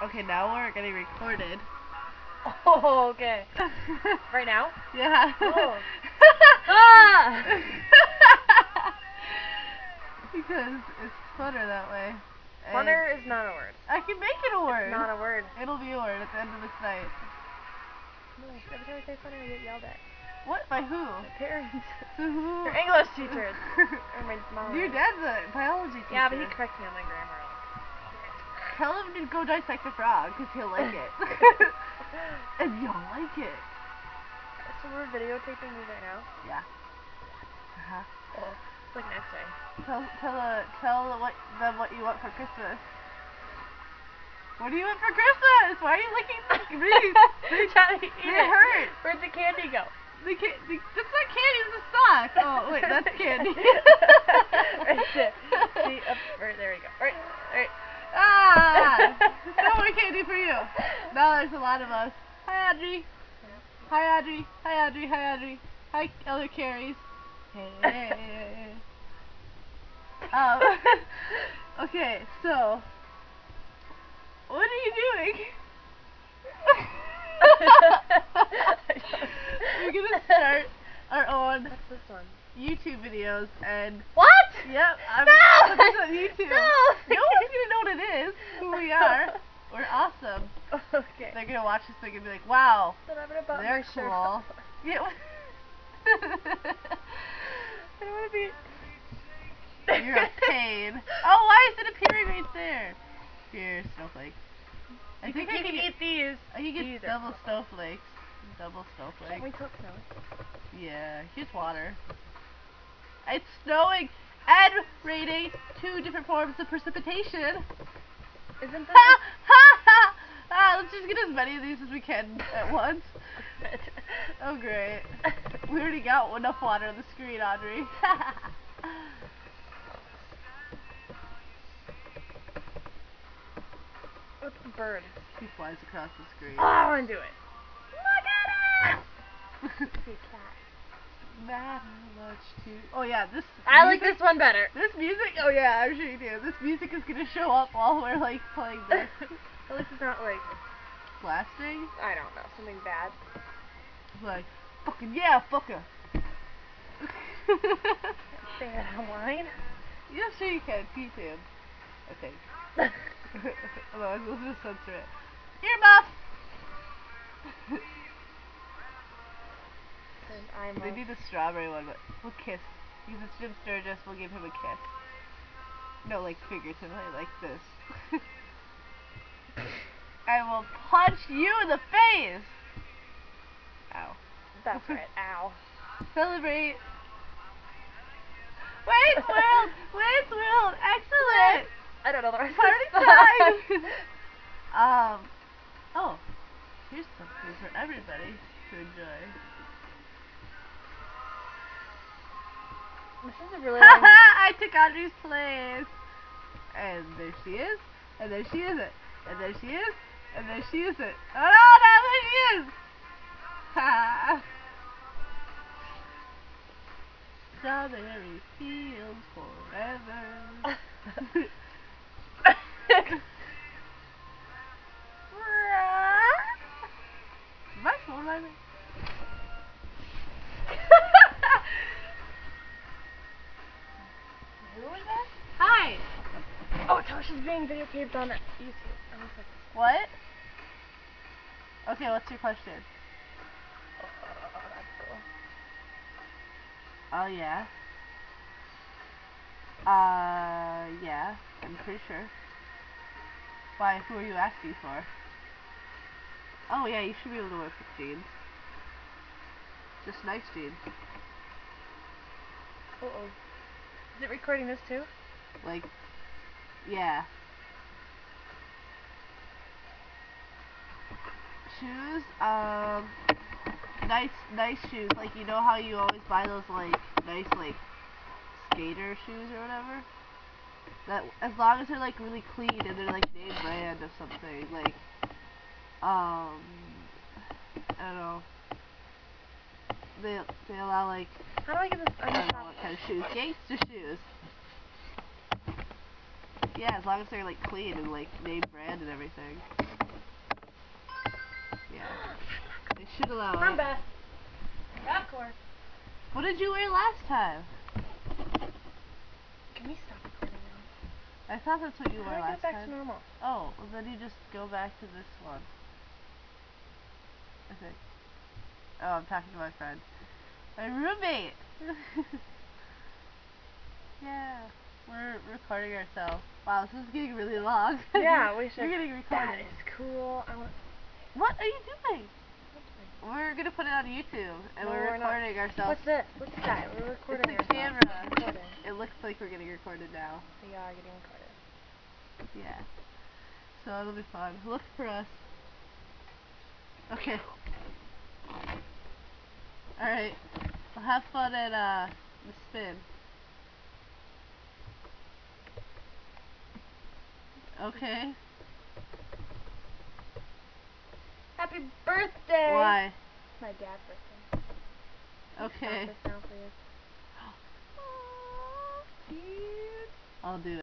Okay, now we're getting recorded. Oh, okay. Right now? Yeah. Oh. Ah! Because it's funner that way. Funner is not a word. I can make it a word. It's not a word. It'll be a word at the end of this night. No, every time I say funner, I get yelled at. What? By who? My parents. So who? Your English teachers. Or my mom. Your dad's a biology teacher. Yeah, but he corrects me on my grammar. Tell him to go dissect a frog, because he'll like it. And you'll like it. So we're videotaping these right now? Yeah. Uh-huh. Oh, it's like an X-ray. Tell them what you want for Christmas. What do you want for Christmas? Why are you licking the wreath? They hurt. Where'd the candy go? That's not candy, it's a sock. Oh, wait, that's candy. Right there. See, right there we go. Right. Ah! No more candy for you. Now there's a lot of us. Hi, Audrey. Hi, Audrey. Hi, Audrey. Hi, Audrey. Hi, other Carries. Hey. Okay, so what are you doing? We're gonna start our own What's this one? YouTube videos and what? Yep, I'm no! gonna put this on YouTube. No! No one's gonna know what it is, who we are. We're awesome. Okay. They're gonna watch this thing and be like, wow, Then I'm gonna button they're my shirt cool. off. Yeah. I don't wanna be. You're a pain. Oh, why is it appearing right there? Here, snowflake. I think I can eat these. I can These get are double snowflakes. Double snowflakes. Wait till it snows. Yeah, here's water. It's snowing and raining, 2 different forms of precipitation. Isn't this Ha ha ha! Let's just get as many of these as we can at once. Oh great. We already got enough water on the screen, Audrey. What's the bird? He flies across the screen. Oh, I wanna do it. Look at it! Hey, cat. Matter much to. Oh yeah, this. I like this one better. This music. Oh yeah, I'm sure you do. This music is gonna show up while we're like playing this. At least it's not like Blasting. I don't know, something bad. Like fucking yeah, fucker. Say that online. Yeah, sure you can. It's YouTube, I think. Otherwise, we'll just censor it. Earmuff. They need the strawberry one, but we'll kiss. Because it's Jim Sturgis, we'll give him a kiss. No, like figuratively, like this. I will punch you in the face! Ow. That's right, ow. Celebrate! Wait, World! Wait, World! Excellent! I don't know the rest Party of the time! Oh. Here's something for everybody to enjoy. This is a really I took Audrey's place! And there she is, and there she isn't, and there she is, and there she isn't. Oh no, there she is! Ha! Strawberry fields forever. My phone line. Who was that? Hi! Oh, Tasha's being videotaped on YouTube. What? Okay, what's your question? That's cool. Oh, yeah. Yeah, I'm pretty sure. Why, who are you asking for? Oh, yeah, you should be able to work with jeans. Just nice jeans. Uh-oh. Is it recording this too? Like, yeah. Shoes, nice shoes. Like, you know how you always buy those, like, nice, like, skater shoes or whatever? That, as long as they're, like, really clean and they're, like, name brand of something, like, I don't know. They allow, like, how do I get this? I don't know what kind of shoes. Gangster shoes. Yeah, as long as they're, like, clean and, like, name brand and everything. Yeah. They should allow Come on, it. Beth. Of course. What did you wear last time? Can we stop recording now? I thought that's what you How wore do I last get back time. to normal? Oh, well then you just go back to this one. I think. Oh, I'm talking to my friend. My roommate! Yeah, we're recording ourselves. Wow, this is getting really long. Yeah, we should. We're getting recorded. That is cool. What are you doing? We're gonna put it on YouTube, and No, we're we're not. recording ourselves. What's this? What's that? We're recording It's the ourselves. camera. Recording. It looks like we're getting recorded now. We are getting recorded. Yeah. So it'll be fun. Look for us. Okay. Alright. Well, have fun at the spin. Okay. Happy birthday! Why? It's my dad's birthday. Okay. Stop this now, please. I'll do it.